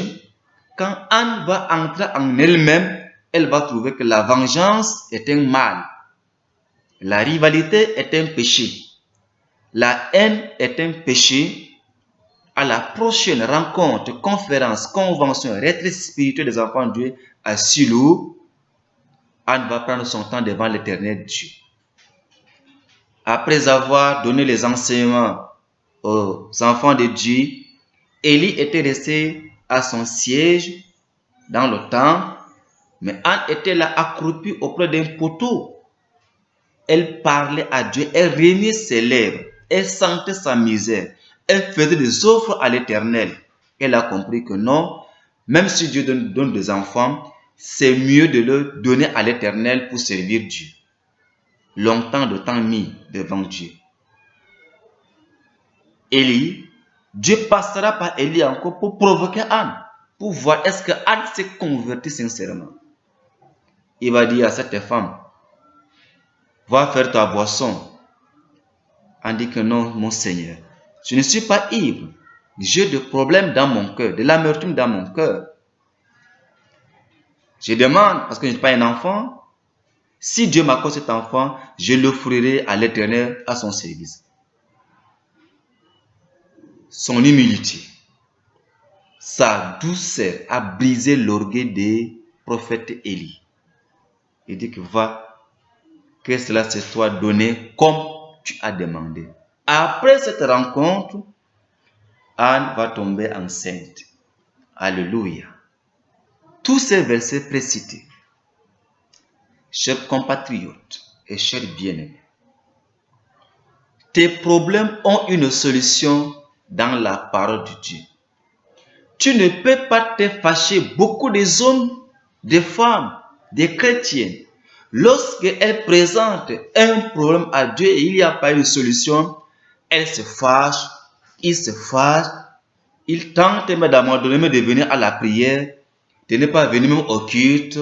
quand Anne va entrer en elle-même, elle va trouver que la vengeance est un mal. La rivalité est un péché. La haine est un péché. À la prochaine rencontre, conférence, convention, retraite spirituelle des enfants de Dieu à Silo, Anne va prendre son temps devant l'Éternel Dieu. Après avoir donné les enseignements aux enfants de Dieu, Élie était resté à son siège dans le temple, mais Anne était là accroupie auprès d'un poteau. Elle parlait à Dieu, elle remuait ses lèvres, elle sentait sa misère, elle faisait des offres à l'Éternel. Elle a compris que non, même si Dieu donne des enfants, c'est mieux de le donner à l'Éternel pour servir Dieu. Longtemps de temps mis devant Dieu. Élie, Dieu passera par Élie encore pour provoquer Anne, pour voir est-ce que Anne s'est convertie sincèrement. Il va dire à cette femme, va faire ta boisson. Anne dit que non, mon Seigneur, je ne suis pas ivre. J'ai des problèmes dans mon cœur, de l'amertume dans mon cœur. Je demande, parce que je ne suis pas un enfant, si Dieu m'accorde cet enfant, je l'offrirai à l'Éternel à son service. Son humilité, sa douceur a brisé l'orgueil des prophètes Élie. Il dit que va, que cela se soit donné comme tu as demandé. Après cette rencontre, Anne va tomber enceinte. Alléluia. Tous ces versets précités, chers compatriotes et chers bien-aimés, tes problèmes ont une solution dans la parole de Dieu. Tu ne peux pas te fâcher. Beaucoup de hommes, des femmes, des chrétiens, lorsqu'elles présentent un problème à Dieu et il n'y a pas une solution, elles se fâchent, ils se fâchent, ils tentent même à un moment donné de venir à la prière, de ne pas venir même au culte,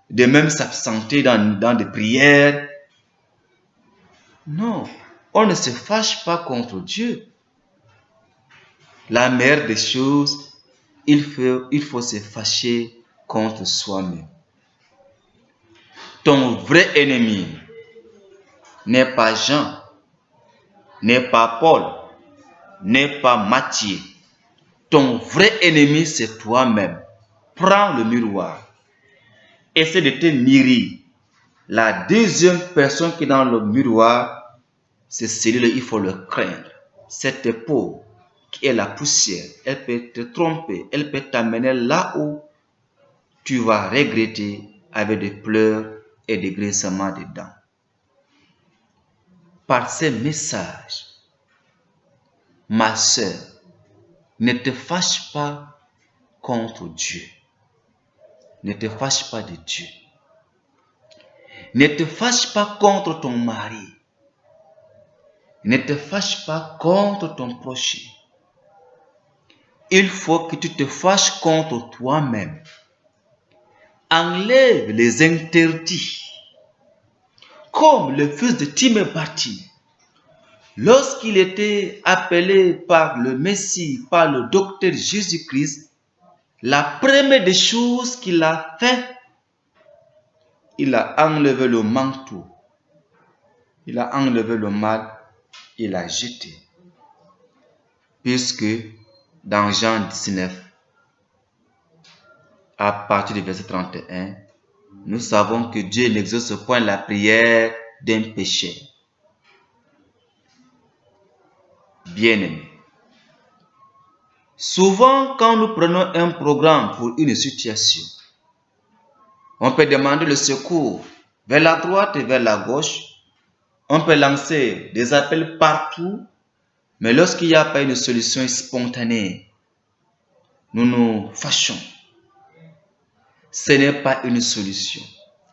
de même s'absenter dans des prières. Non, on ne se fâche pas contre Dieu. La meilleure des choses, il faut se fâcher contre soi-même. Ton vrai ennemi, n'est pas Jean, n'est pas Paul, n'est pas Matthieu. Ton vrai ennemi, c'est toi-même. Prends le miroir. Essaie de te mirer. La deuxième personne qui est dans le miroir, c'est celui-là, il faut le craindre. Cette peau qui est la poussière, elle peut te tromper, elle peut t'amener là où tu vas regretter avec des pleurs et des grincements de dents. Par ces messages, ma sœur, ne te fâche pas contre Dieu. Ne te fâche pas de Dieu. Ne te fâche pas contre ton mari. Ne te fâche pas contre ton prochain. Il faut que tu te fâches contre toi-même. Enlève les interdits. Comme le fils de Timée Bartimée. Lorsqu'il était appelé par le Messie, par le docteur Jésus-Christ, la première des choses qu'il a fait, il a enlevé le manteau. Il a enlevé le mal, il l'a jeté. Puisque dans Jean 19, à partir du verset 31, nous savons que Dieu n'exauce point la prière d'un pécheur. Bien-aimé, souvent quand nous prenons un programme pour une situation, on peut demander le secours vers la droite et vers la gauche. On peut lancer des appels partout, mais lorsqu'il n'y a pas une solution spontanée, nous nous fâchons. Ce n'est pas une solution.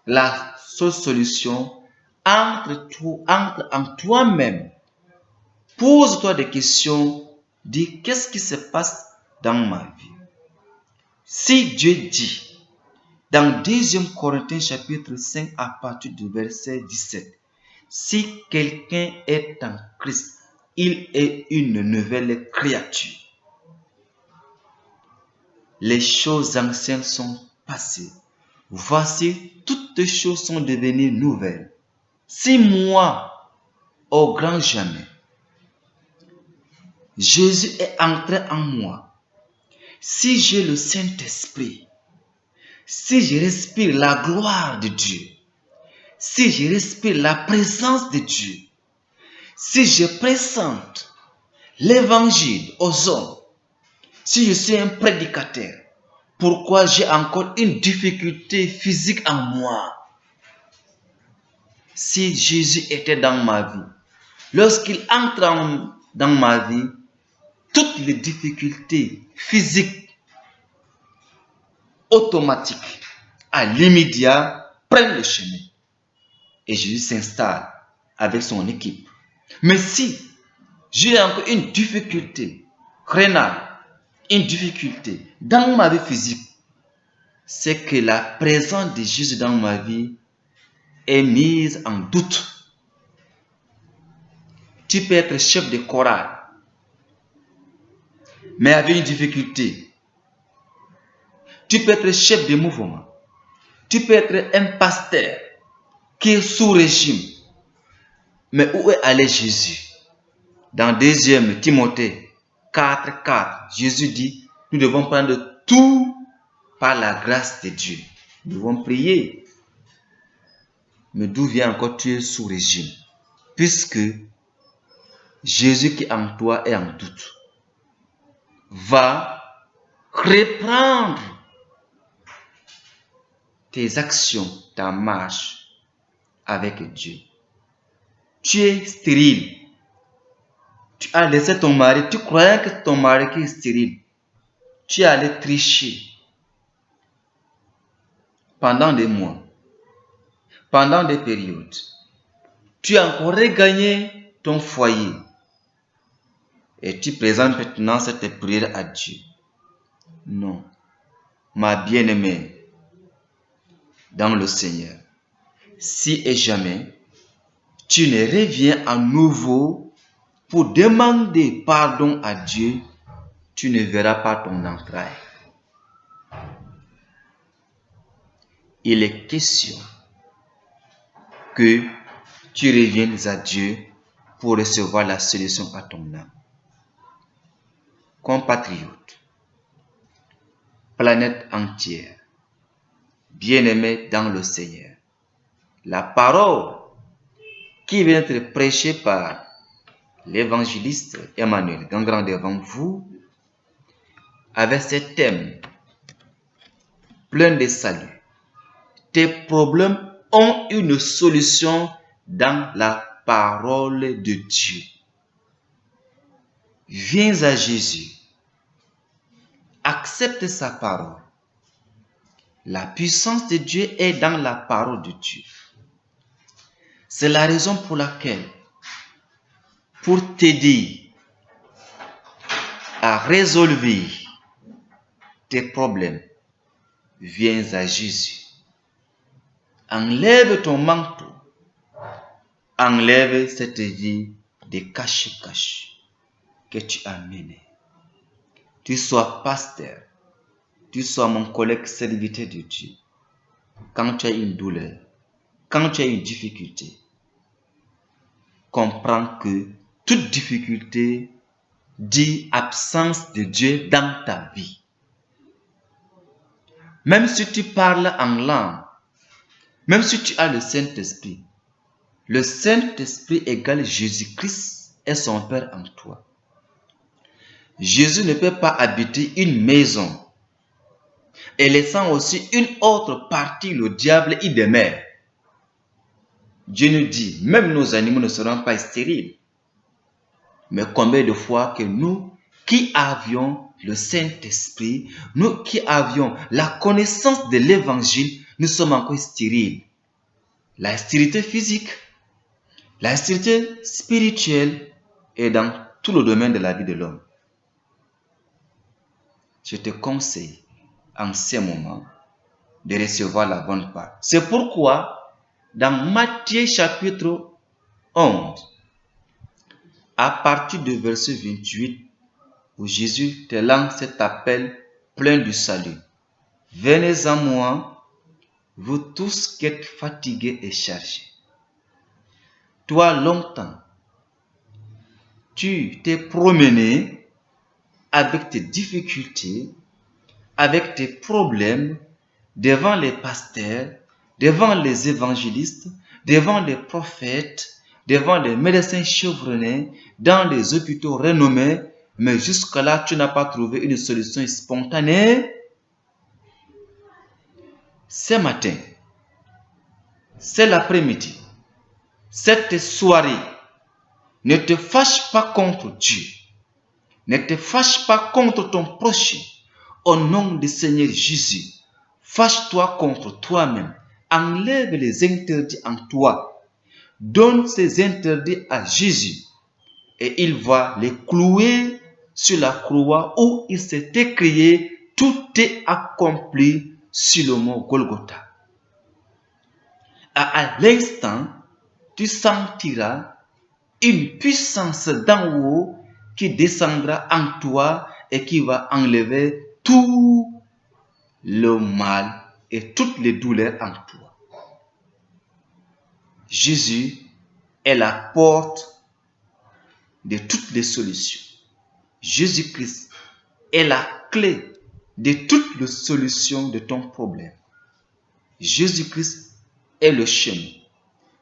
La seule solution, entre en toi-même. Pose-toi des questions. Dis, qu'est-ce qui se passe dans ma vie? Si Dieu dit, dans 2 Corinthiens chapitre 5 à partir du verset 17, si quelqu'un est en Christ, il est une nouvelle créature. Les choses anciennes sont passées. Voici, toutes choses sont devenues nouvelles. Si moi, au grand jamais, Jésus est entré en moi, si j'ai le Saint-Esprit, si je respire la gloire de Dieu, si je respire la présence de Dieu, si je présente l'évangile aux hommes, si je suis un prédicateur, pourquoi j'ai encore une difficulté physique en moi? Si Jésus était dans ma vie, lorsqu'il entre dans ma vie, toutes les difficultés physiques automatiques à l'immédiat prennent le chemin et Jésus s'installe avec son équipe. Mais si j'ai encore une difficulté rénale, une difficulté dans ma vie physique, c'est que la présence de Jésus dans ma vie est mise en doute. Tu peux être chef de chorale, mais avec une difficulté. Tu peux être chef de mouvement. Tu peux être un pasteur qui est sous régime. Mais où est allé Jésus? Dans 2 Timothée 4, Jésus dit, nous devons prendre tout par la grâce de Dieu. Nous devons prier. Mais d'où vient encore tu es sous régime? Puisque Jésus qui est en toi est en doute. Va reprendre tes actions, ta marche avec Dieu. Tu es stérile. Tu as laissé ton mari, tu croyais que ton mari qui est stérile. Tu es allé tricher pendant des mois, pendant des périodes. Tu as encore regagné ton foyer. Et tu présentes maintenant cette prière à Dieu. Non, ma bien-aimée dans le Seigneur, si et jamais tu ne reviens à nouveau pour demander pardon à Dieu, tu ne verras pas ton entraille. Il est question que tu reviennes à Dieu pour recevoir la solution à ton âme. Compatriotes, planète entière, bien-aimés dans le Seigneur, la parole qui vient d'être prêchée par l'évangéliste Emmanuel Gangrand devant vous, avec ce thème plein de salut. Tes problèmes ont une solution dans la parole de Dieu. Viens à Jésus. Accepte sa parole. La puissance de Dieu est dans la parole de Dieu. C'est la raison pour laquelle, pour t'aider à résolver tes problèmes, viens à Jésus. Enlève ton manteau. Enlève cette vie de cache-cache que tu as menée. Tu sois pasteur, tu sois mon collègue serviteur de Dieu. Quand tu as une douleur, quand tu as une difficulté, comprends que toute difficulté dit absence de Dieu dans ta vie. Même si tu parles en langue, même si tu as le Saint-Esprit égale Jésus-Christ et son Père en toi. Jésus ne peut pas habiter une maison et laissant aussi une autre partie, le diable y demeure. Dieu nous dit, même nos animaux ne seront pas stériles. Mais combien de fois que nous qui avions le Saint-Esprit, nous qui avions la connaissance de l'Évangile, nous sommes encore stériles. La stérilité physique, la stérilité spirituelle est dans tout le domaine de la vie de l'homme. Je te conseille en ce moment de recevoir la bonne part. C'est pourquoi dans Matthieu chapitre 11, à partir du verset 28, où Jésus te lance cet appel plein du salut. Venez à moi, vous tous qui êtes fatigués et chargés. Toi, longtemps, tu t'es promené avec tes difficultés, avec tes problèmes, devant les pasteurs, devant les évangélistes, devant les prophètes, devant les médecins chevronnés, dans les hôpitaux renommés, mais jusque-là, tu n'as pas trouvé une solution spontanée. Ce matin, c'est l'après-midi, cette soirée, ne te fâche pas contre Dieu. Ne te fâche pas contre ton prochain. Au nom du Seigneur Jésus, fâche-toi contre toi-même. Enlève les interdits en toi. Donne ces interdits à Jésus. Et il va les clouer sur la croix où il s'est écrié, tout est accompli sur le mont Golgotha. À l'instant, tu sentiras une puissance d'en haut qui descendra en toi et qui va enlever tout le mal et toutes les douleurs en toi. Jésus est la porte de toutes les solutions. Jésus-Christ est la clé de toutes les solutions de ton problème. Jésus-Christ est le chemin.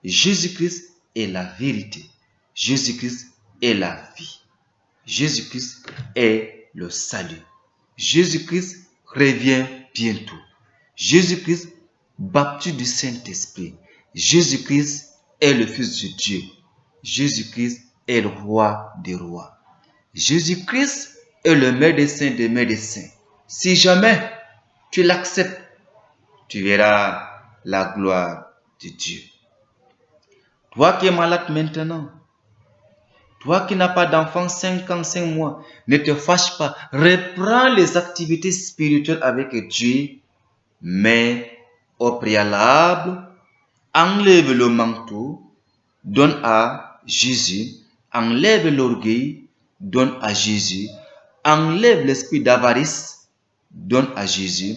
Jésus-Christ est la vérité. Jésus-Christ est la vie. Jésus-Christ est le salut. Jésus-Christ revient bientôt. Jésus-Christ, baptisé du Saint-Esprit. Jésus-Christ est le Fils de Dieu. Jésus-Christ est le roi des rois. Jésus-Christ est le médecin des médecins. Si jamais tu l'acceptes, tu verras la gloire de Dieu. Toi qui es malade maintenant, toi qui n'as pas d'enfant 5 ans, 5 mois, ne te fâche pas. Reprends les activités spirituelles avec Dieu, mais au préalable, enlève le manteau, donne à Jésus. Enlève l'orgueil, donne à Jésus. Enlève l'esprit d'avarice, donne à Jésus.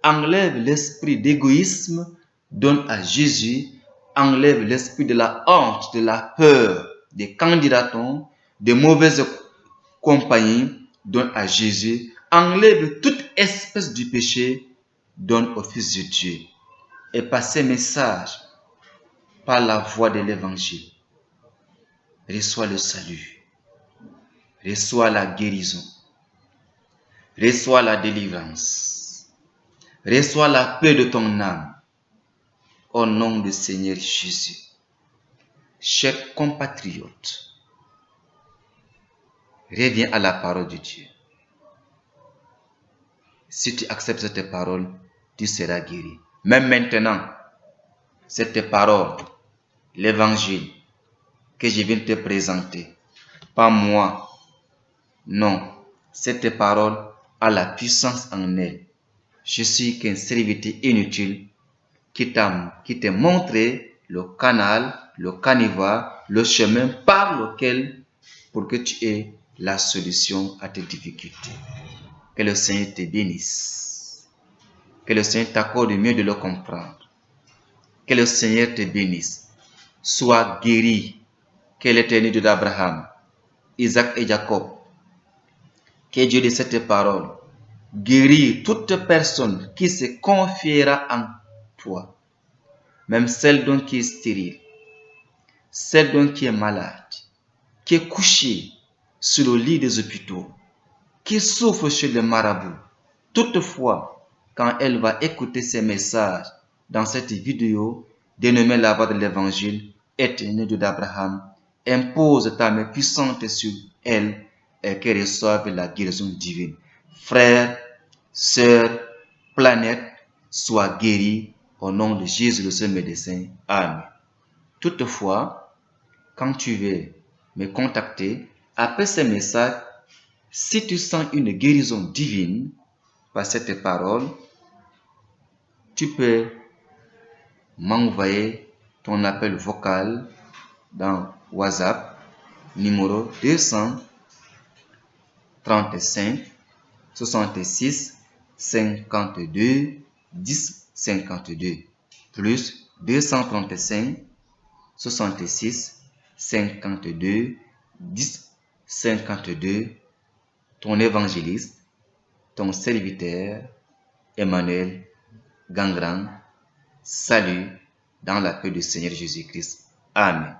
Enlève l'esprit d'égoïsme, donne à Jésus. enlève l'esprit de la honte, de la peur, des candidatons, des mauvaises compagnies, donne à Jésus, enlève toute espèce du péché, donne au Fils de Dieu. Et par ces messages, par la voie de l'évangile, reçois le salut, reçois la guérison, reçois la délivrance, reçois la paix de ton âme, au nom du Seigneur Jésus. Chers compatriotes, reviens à la parole de Dieu. Si tu acceptes cette parole, tu seras guéri. Même maintenant, cette parole, l'évangile que je viens te présenter, pas moi, non, cette parole a la puissance en elle. Je suis qu'un serviteur inutile qui t'a montré le canal, le canevas, le chemin par lequel pour que tu aies la solution à tes difficultés. Que le Seigneur te bénisse. Que le Seigneur t'accorde mieux de le comprendre. Que le Seigneur te bénisse. Sois guéri. Que l'Éternel Dieu d'Abraham, Isaac et Jacob, que Dieu de cette parole guérit toute personne qui se confiera en toi. Même celle dont qui est stérile, celle dont qui est malade, qui est couchée sur le lit des hôpitaux, qui souffre chez les marabouts. Toutefois, quand elle va écouter ces messages dans cette vidéo, dénommée la voix de l'évangile, Éternel Dieu d'Abraham, impose ta main puissante sur elle et qu'elle reçoive la guérison divine. Frères, sœurs, planète, sois guéris au nom de Jésus le Saint médecin. Amen. Toutefois, quand tu veux me contacter, après ces messages, si tu sens une guérison divine par cette parole, tu peux m'envoyer ton appel vocal dans WhatsApp, numéro 235 66 52 10 52, plus 235 66 52 10 52, ton évangéliste, ton serviteur, Emmanuel Gangran. Salut dans la paix du Seigneur Jésus-Christ. Amen.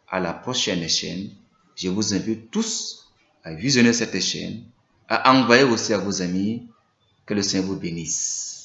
À la prochaine chaîne, je vous invite tous à visionner cette chaîne, à envoyer aussi à vos amis. Que le Seigneur vous bénisse.